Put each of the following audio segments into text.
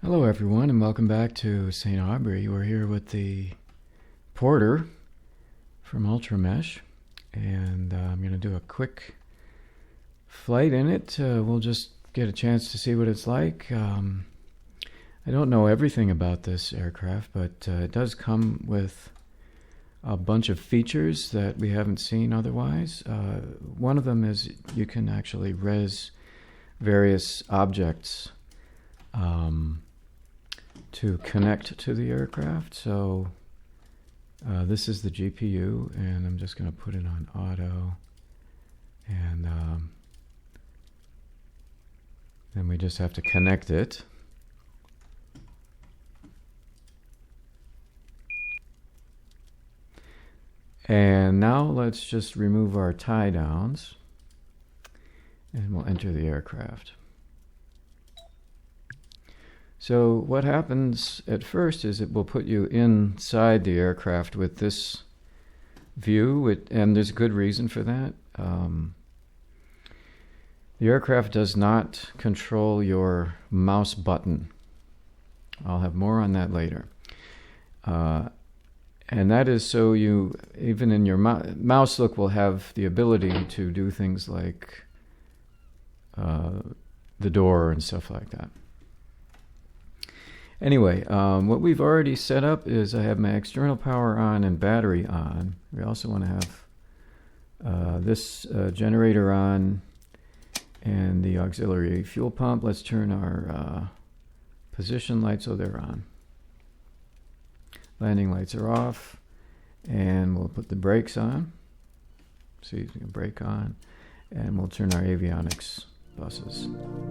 Hello everyone and welcome back to St. Aubrey. We're here with the Porter from Ultramesh and I'm going to do a quick flight in it. We'll just get a chance to see what it's like. I don't know everything about this aircraft, but it does come with a bunch of features that we haven't seen otherwise. One of them is you can actually res various objects to connect to the aircraft. So this is the GPU, and I'm just going to put it on auto, and then we just have to connect it. And now let's just remove our tie downs and we'll enter the aircraft. So what happens at first is it will put you inside the aircraft with this view, and there's a good reason for that. The aircraft does not control your mouse button. I'll have more on that later. And that is so you, even in your mouse look, will have the ability to do things like the door and stuff like that. Anyway, what we've already set up is I have my external power on and battery on. We also want to have this generator on and the auxiliary fuel pump. Let's turn our position lights so they're on. Landing lights are off, and we'll put the brakes on. See, you can brake on, and we'll turn our avionics buses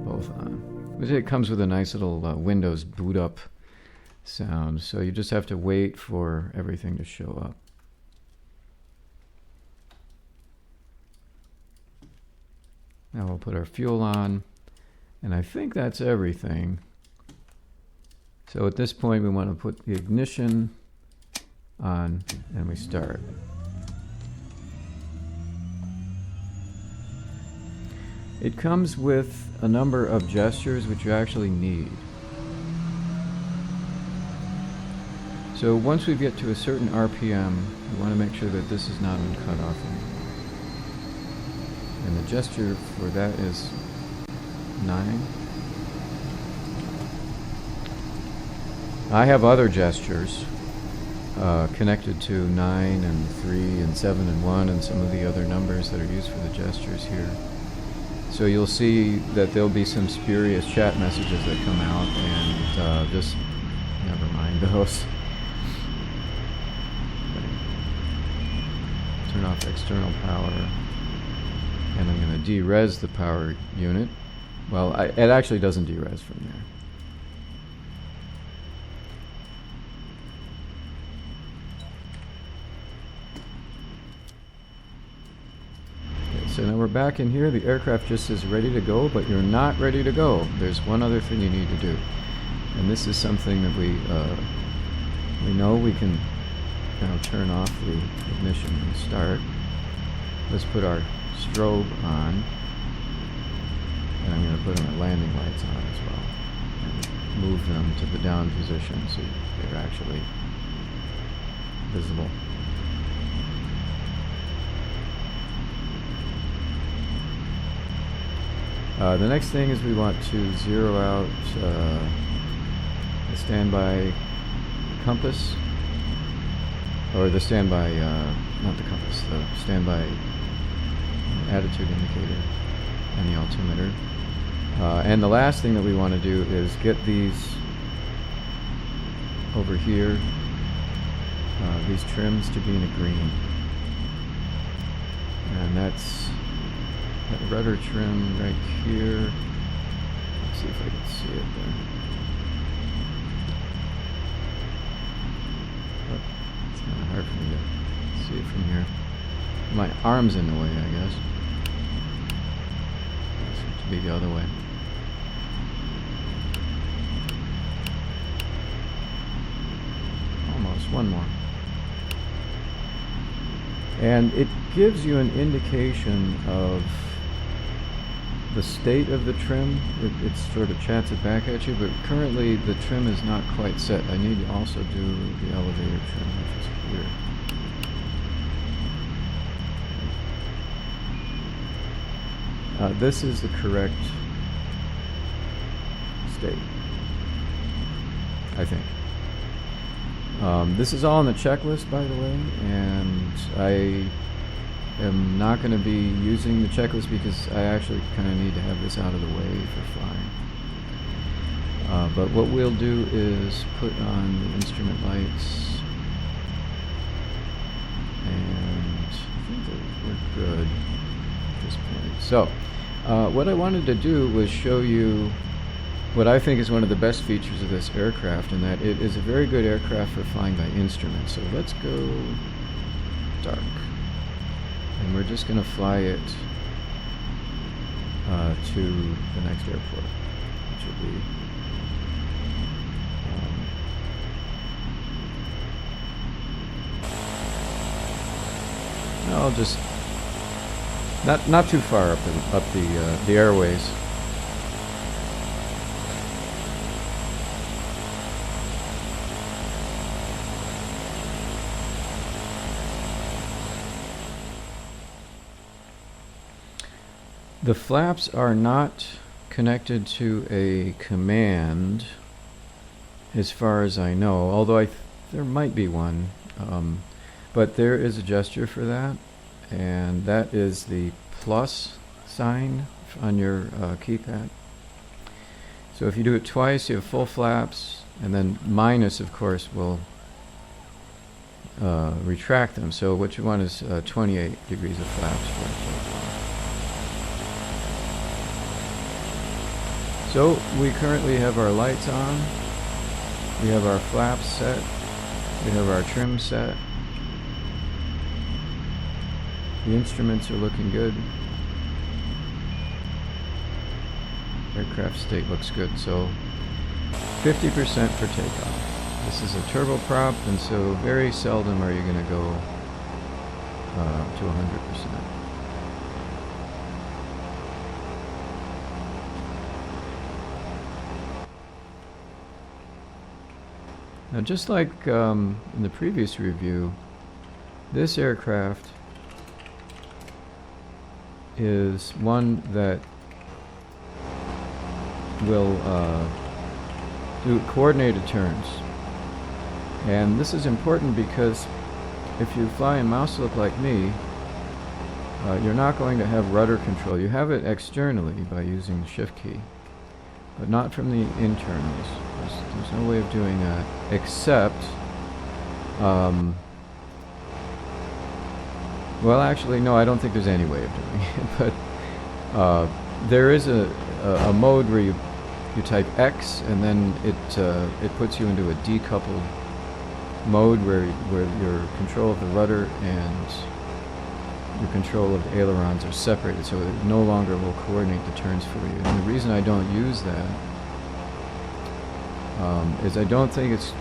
both on. It comes with a nice little Windows boot up sound, so you just have to wait for everything to show up. Now we'll put our fuel on, and I think that's everything. So at this point we want to put the ignition on and we start. It comes with a number of gestures which you actually need. So once we get to a certain RPM, we want to make sure that this is not on cutoff anymore. And the gesture for that is 9. I have other gestures connected to 9 and 3 and 7 and 1 and some of the other numbers that are used for the gestures here. So you'll see that there'll be some spurious chat messages that come out, and just never mind those. Turn off external power, and I'm going to de-res the power unit. Well, it actually doesn't de-res from there. So now we're back in here. The aircraft just is ready to go, but you're not ready to go. There's one other thing you need to do. And this is something that we know we can now turn off the ignition and start. Let's put our strobe on. And I'm going to put my landing lights on as well. And move them to the down position so they're actually visible. The next thing is we want to zero out the standby compass, or the standby, not the compass, the standby attitude indicator and the altimeter. And the last thing that we want to do is get these over here, these trims to be in a green. And that's that rudder trim right here. Let's see if I can see it there. Oh, it's kind of hard for me to see it from here. My arm's in the way, I guess. It seems to be the other way. Almost, one more. And it gives you an indication of the state of the trim. It sort of chats it back at you, but currently the trim is not quite set. I need to also do the elevator trim, which is weird. This is the correct state, I think. This is all on the checklist, by the way, and I am not going to be using the checklist because I actually kind of need to have this out of the way for flying. But what we'll do is put on the instrument lights, and I think that we're good at this point. So, what I wanted to do was show you what I think is one of the best features of this aircraft, and that it is a very good aircraft for flying by instruments. So let's go dark. And we're just going to fly it to the next airport, which will be I'll just not too far up the airways. The flaps are not connected to a command, as far as I know, although there might be one, but there is a gesture for that, and that is the plus sign on your keypad. So if you do it twice, you have full flaps, and then minus, of course, will retract them. So what you want is 28 degrees of flaps for it. So we currently have our lights on, we have our flaps set, we have our trim set, the instruments are looking good, aircraft state looks good, so 50% for takeoff. This is a turboprop, and so very seldom are you going to go to 100%. Now, just like in the previous review, this aircraft is one that will do coordinated turns. And this is important because if you fly in mouse look like me, you're not going to have rudder control. You have it externally by using the shift key, but not from the internals. There's no way of doing that, except, well, actually, no, I don't think there's any way of doing it, but there is a mode where you type X, and then it puts you into a decoupled mode where your control of the rudder and your control of the ailerons are separated, so it no longer will coordinate the turns for you. And the reason I don't use that is I don't think it's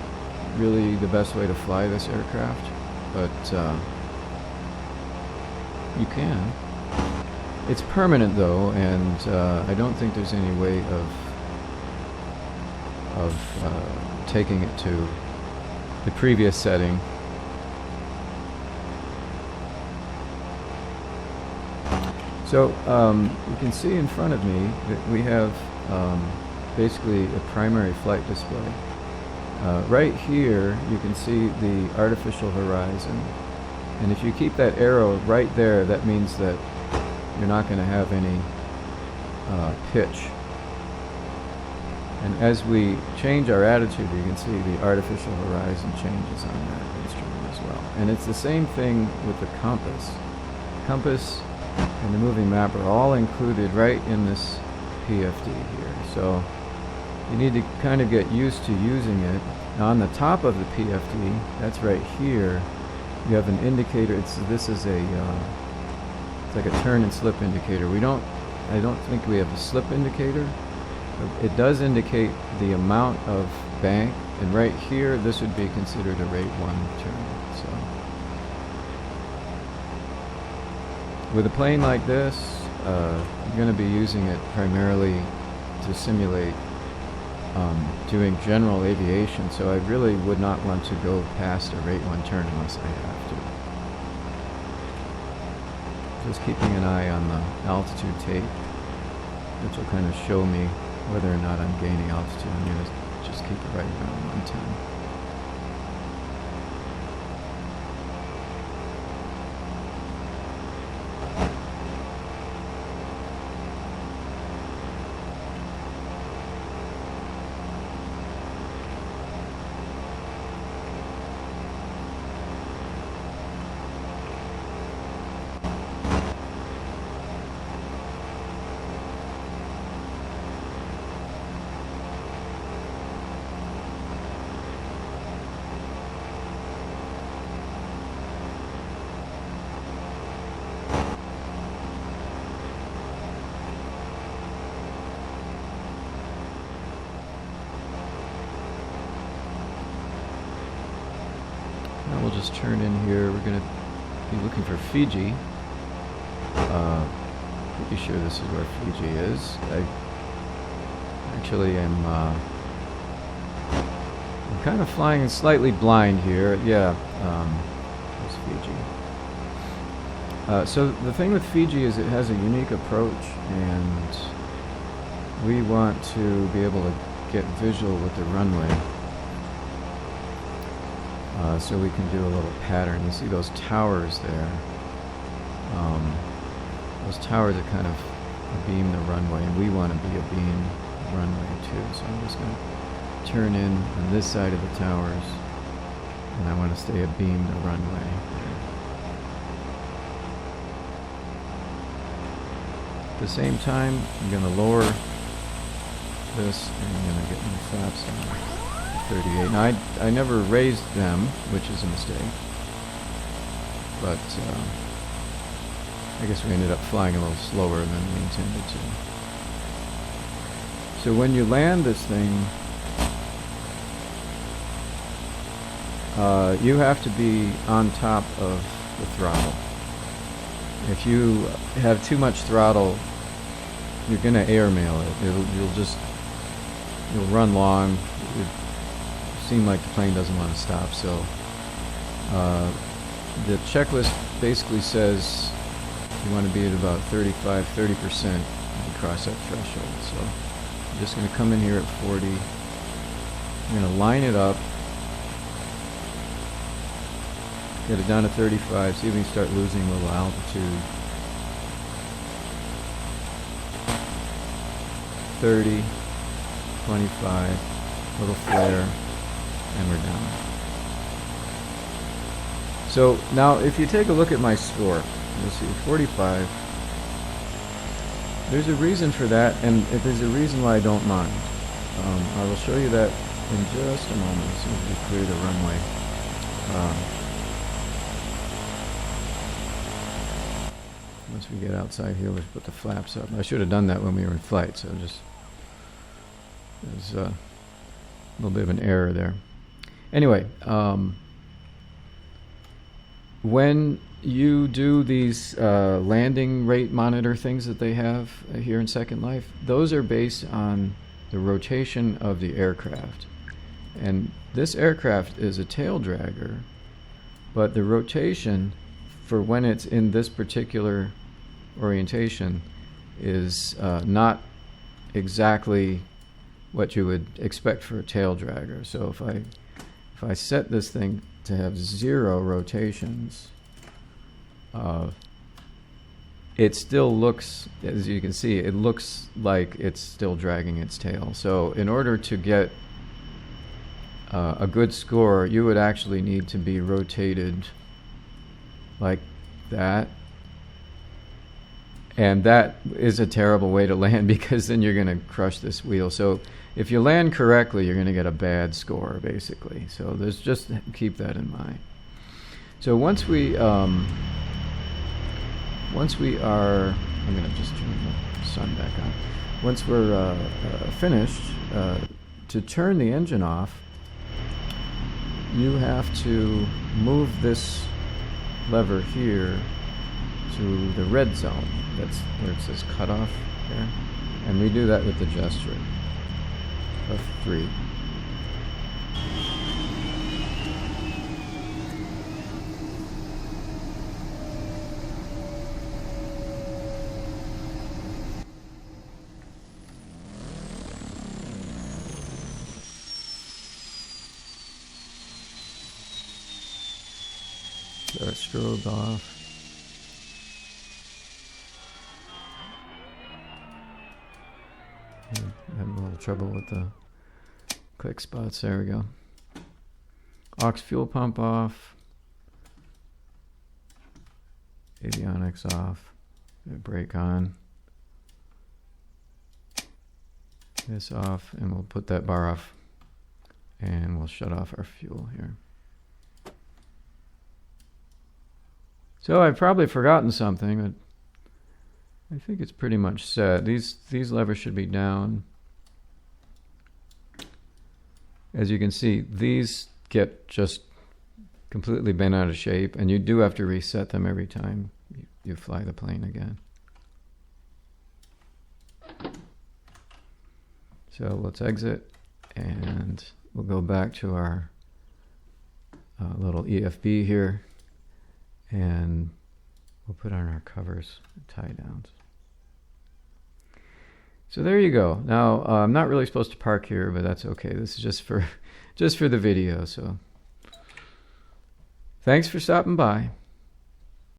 really the best way to fly this aircraft, but you can. It's permanent though, and I don't think there's any way of taking it to the previous setting. So you can see in front of me that we have basically a primary flight display. Right here you can see the artificial horizon, and if you keep that arrow right there, that means that you're not going to have any pitch. And as we change our attitude, you can see the artificial horizon changes on that instrument as well. And it's the same thing with the compass. Compass and the moving map are all included right in this PFD here. So you need to kind of get used to using it. Now on the top of the PFD, that's right here, you have an indicator. This is it's like a turn and slip indicator. I don't think we have a slip indicator. It does indicate the amount of bank, and right here this would be considered a rate 1 turn. So with a plane like this, I'm going to be using it primarily to simulate doing general aviation, so I really would not want to go past a rate 1 turn unless I have to. Just keeping an eye on the altitude tape, which will kind of show me whether or not I'm gaining altitude. I'm going to just keep it right around 110. Now we'll just turn in here. We're going to be looking for Fiji. Pretty sure this is where Fiji is. I actually am I'm kind of flying slightly blind here. Yeah, there's Fiji. So the thing with Fiji is it has a unique approach, and we want to be able to get visual with the runway. So we can do a little pattern. You see those towers there. Those towers are kind of beam the runway, and we want to be a beam runway too. So I'm just going to turn in on this side of the towers, and I want to stay a beam the runway there. At the same time, I'm going to lower this, and I'm going to get my flaps down. 38. Now I never raised them, which is a mistake, but I guess we ended up flying a little slower than we intended to. So when you land this thing, you have to be on top of the throttle. If you have too much throttle, you're going to airmail it. You'll run long. Seem like the plane doesn't want to stop. So the checklist basically says you want to be at about 30% when you cross that threshold. So I'm just going to come in here at 40. I'm going to line it up, get it down to 35, see if we can start losing a little altitude. 30, 25, little flare, and we're down. So now if you take a look at my score, you'll see 45. There's a reason for that, and there's a reason why I don't mind. I will show you that in just a moment as soon as we clear the runway. Once we get outside here, let's put the flaps up. I should have done that when we were in flight, so there's a little bit of an error there. Anyway, when you do these landing rate monitor things that they have here in Second Life, those are based on the rotation of the aircraft. And this aircraft is a tail dragger, but the rotation for when it's in this particular orientation is not exactly what you would expect for a tail dragger. So if I set this thing to have 0 rotations, it still looks, as you can see, it looks like it's still dragging its tail. So in order to get a good score, you would actually need to be rotated like that. And that is a terrible way to land, because then you're going to crush this wheel. So if you land correctly, you're going to get a bad score, basically. So there's just keep that in mind. So once we are, I'm going to just turn the sun back on. Once we're finished, to turn the engine off, you have to move this lever here to the red zone. That's where it says cutoff there. And we do that with the gesture of 3. So it strobed off. I had a little trouble with the click spots. There we go. Aux fuel pump off. Avionics off. Brake on. This off, and we'll put that bar off. And we'll shut off our fuel here. So I've probably forgotten something, but I think it's pretty much set. These levers should be down. As you can see, these get just completely bent out of shape, and you do have to reset them every time you fly the plane again. So let's exit, and we'll go back to our little EFB here, and we'll put on our covers, tie downs. So there you go. Now, I'm not really supposed to park here, but that's okay. This is just for the video. So thanks for stopping by.